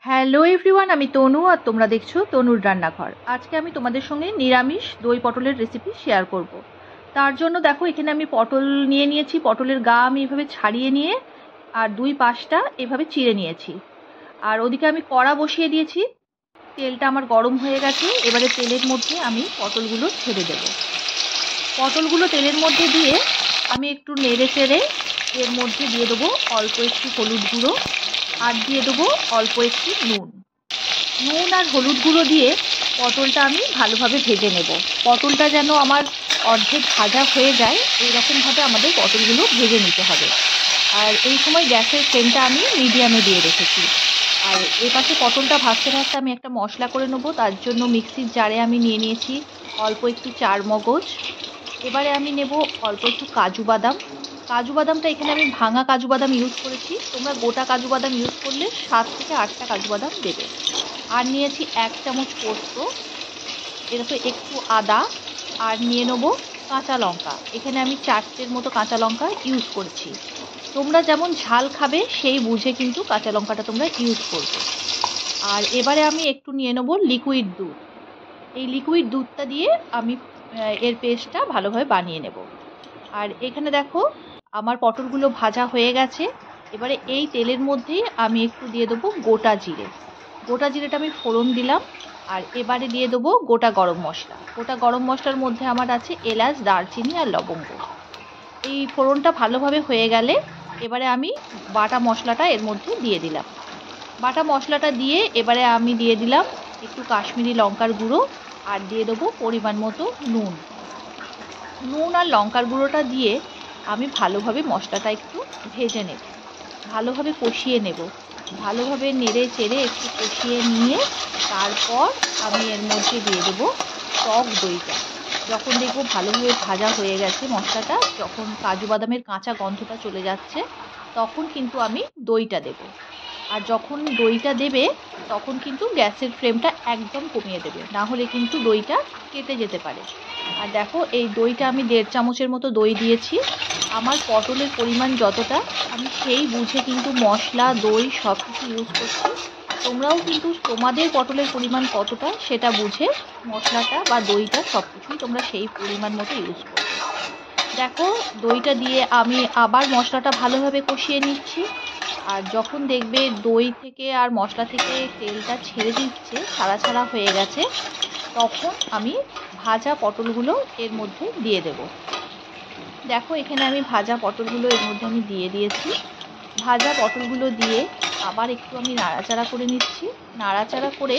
Hello everyone, আমি তনু আর তোমরা দেখছো তনুর রান্নাঘর। আজকে আমি তোমাদের সঙ্গে নিরামিষ দই পটলের রেসিপি শেয়ার করব। তার জন্য দেখো এখানে আমি পটল নিয়ে নিয়েছি। পটলের গা আমি এভাবে ছাড়িয়ে নিয়ে আর দুই পাশটা এভাবে চিড়ে নিয়েছি। আর ওদিকে আমি কড়া বসিয়ে দিয়েছি। তেলটা আমার গরম হয়ে গেছে। এবারে তেলের মধ্যে আমি পটলগুলো ছেড়ে দেব। পটলগুলো তেলের মধ্যে দিয়ে আমি একটু নেড়ে চেড়ে এর মধ্যে দিয়ে দেবো অল্প একটু হলুদ গুঁড়ো আর দিয়ে দেবো অল্প একটু নুন আর হলুদ গুঁড়ো দিয়ে পটলটা আমি ভালোভাবে ভেজে নেব। পটলটা যেন আমার অর্ধেক ভাজা হয়ে যায় এইরকমভাবে আমাদের পটলগুলো ভেজে নিতে হবে। আর এই সময় গ্যাসের ফ্লেমটা আমি মিডিয়ামে দিয়ে রেখেছি। আর এপাশে পটলটা ভাজতে ভাজতে আমি একটা মশলা করে নেবো। তার জন্য মিক্সির জারে আমি নিয়ে নিয়েছি অল্প একটু চারমগজ। এবারে আমি নেব অল্প একটু কাজু বাদাম। কাজু বাদামটা এখানে আমি ভাঙা কাজু বাদাম ইউজ করেছি। তোমরা গোটা কাজু বাদাম ইউজ করলে 7 থেকে 8টা কাজু বাদাম দেবে। আর নিয়েছি 1 চামচ পোস্ত, এরপর একটু আদা, আর নিয়ে নেব কাঁচা লঙ্কা। এখানে আমি 4টের মতো কাঁচা লঙ্কা ইউজ করেছি। তোমরা যেমন ঝাল খাবে সেই বুঝে কিন্তু কাঁচা লঙ্কাটা তোমরা ইউজ করবে। আর এবারে আমি একটু নিয়ে নেব লিকুইড দুধ। এই লিকুইড দুধটা দিয়ে আমি এর পেস্টটা ভালোভাবে বানিয়ে নেব। আর এখানে দেখো আমার পটলগুলো ভাজা হয়ে গেছে। এবারে এই তেলের মধ্যে আমি একটু দিয়ে দেবো গোটা জিরে। গোটা জিরেটা আমি ফোড়ন দিলাম। আর এবারে দিয়ে দেবো গোটা গরম মশলা। গোটা গরম মশলার মধ্যে আমার আছে এলাচ, দারচিনি আর লবঙ্গ। এই ফোড়নটা ভালোভাবে হয়ে গেলে এবারে আমি বাটা মশলাটা এর মধ্যে দিয়ে দিলাম। বাটা মশলাটা দিয়ে এবারে আমি দিয়ে দিলাম একটু কাশ্মীরি লঙ্কার গুঁড়ো আর দিয়ে দেবো পরিমাণ মতো নুন আর লঙ্কার গুঁড়োটা দিয়ে আমি ভালোভাবে মশলাটা একটু ভেজে নেব, ভালোভাবে কষিয়ে নেব। ভালোভাবে নেড়ে চেড়ে একটু কষিয়ে নিয়ে তারপর আমি এর মধ্যে দিয়ে দেবো টক দইটা। যখন দেখবো ভালোভাবে ভাজা হয়ে গেছে মশলাটা, যখন কাজু বাদামের কাঁচা গন্ধটা চলে যাচ্ছে, তখন কিন্তু আমি দইটা দেব। আর যখন দইটা দেবে তখন কিন্তু গ্যাসের ফ্লেমটা একদম কমিয়ে দেবে, না হলে কিন্তু দইটা কেটে যেতে পারে। আর দেখো এই দইটা আমি 1.5 চামচের মতো দই দিয়েছি। আমার পটলের পরিমাণ যতটা আমি সেই বুঝে কিন্তু মশলা দই সব কিছু ইউজ করছি। তোমরাও কিন্তু তোমাদের পটলের পরিমাণ কতটা সেটা বুঝে মশলাটা বা দইটা সব কিছুই তোমরা সেই পরিমাণ মতো ইউজ করবে। দেখো দইটা দিয়ে আমি আবার মশলাটা ভালোভাবে কষিয়ে নিচ্ছি। আর যখন দেখবে দই থেকে আর মশলা থেকে তেলটা ছেড়ে দিচ্ছে, ছাড়া ছাড়া হয়ে গেছে, তখন আমি ভাজা পটলগুলো এর মধ্যে দিয়ে দেব। দেখো এখানে আমি ভাজা পটলগুলো এর মধ্যে আমি দিয়ে দিয়েছি। ভাজা পটলগুলো দিয়ে আবার একটু আমি নাড়াচাড়া করে নিচ্ছি। নাড়াচাড়া করে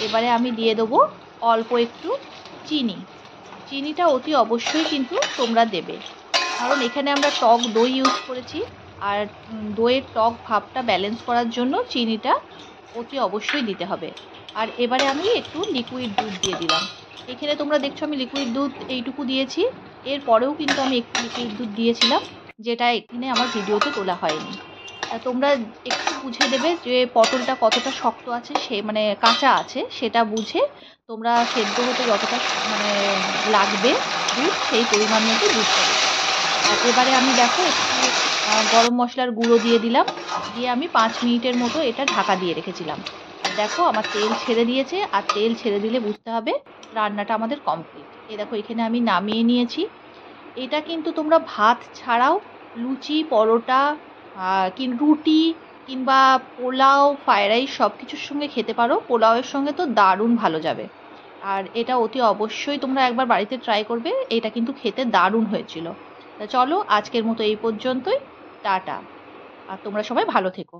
এবারে আমি দিয়ে দেবো অল্প একটু চিনি। চিনিটা অতি অবশ্যই কিন্তু তোমরা দেবে, কারণ এখানে আমরা টক দই ইউজ করেছি। আর দইয়ের টক ভাবটা ব্যালেন্স করার জন্য চিনিটা অতি অবশ্যই দিতে হবে। আর এবারে আমি একটু লিকুইড দুধ দিয়ে দিলাম। এখানে তোমরা দেখছো আমি লিকুইড দুধ এইটুকু দিয়েছি। এরপরেও কিন্তু আমি একটু লিকুইড দুধ দিয়েছিলাম, যেটা এখানে আমার ভিডিওতে তোলা হয়নি। তোমরা একটু বুঝে দেবে যে পটলটা কতটা শক্ত আছে, সে মানে কাঁচা আছে, সেটা বুঝে তোমরা সেদ্ধ হতে যতটা মানে লাগবে দুধ, সেই পরিমাণ মতো দুধটা দেবে। আর এবারে আমি দেখো একটু গরম মশলার গুঁড়ো দিয়ে দিলাম। দিয়ে আমি 5 মিনিটের মতো এটা ঢাকা দিয়ে রেখেছিলাম। আর দেখো আমার তেল ছেড়ে দিয়েছে। আর তেল ছেড়ে দিলে বুঝতে হবে রান্নাটা আমাদের কমপ্লিট। এই দেখো এখানে আমি নামিয়ে নিয়েছি। এটা কিন্তু তোমরা ভাত ছাড়াও লুচি, পরোটা, রুটি কিংবা পোলাও, ফ্রাইড রাইস সব কিছুর সঙ্গে খেতে পারো। পোলাওয়ের সঙ্গে তো দারুণ ভালো যাবে। আর এটা অতি অবশ্যই তোমরা একবার বাড়িতে ট্রাই করবে। এটা কিন্তু খেতে দারুণ হয়েছিল। তা চলো আজকের মতো এই পর্যন্তই। টাটা। আর তোমরা সবাই ভালো থেকো।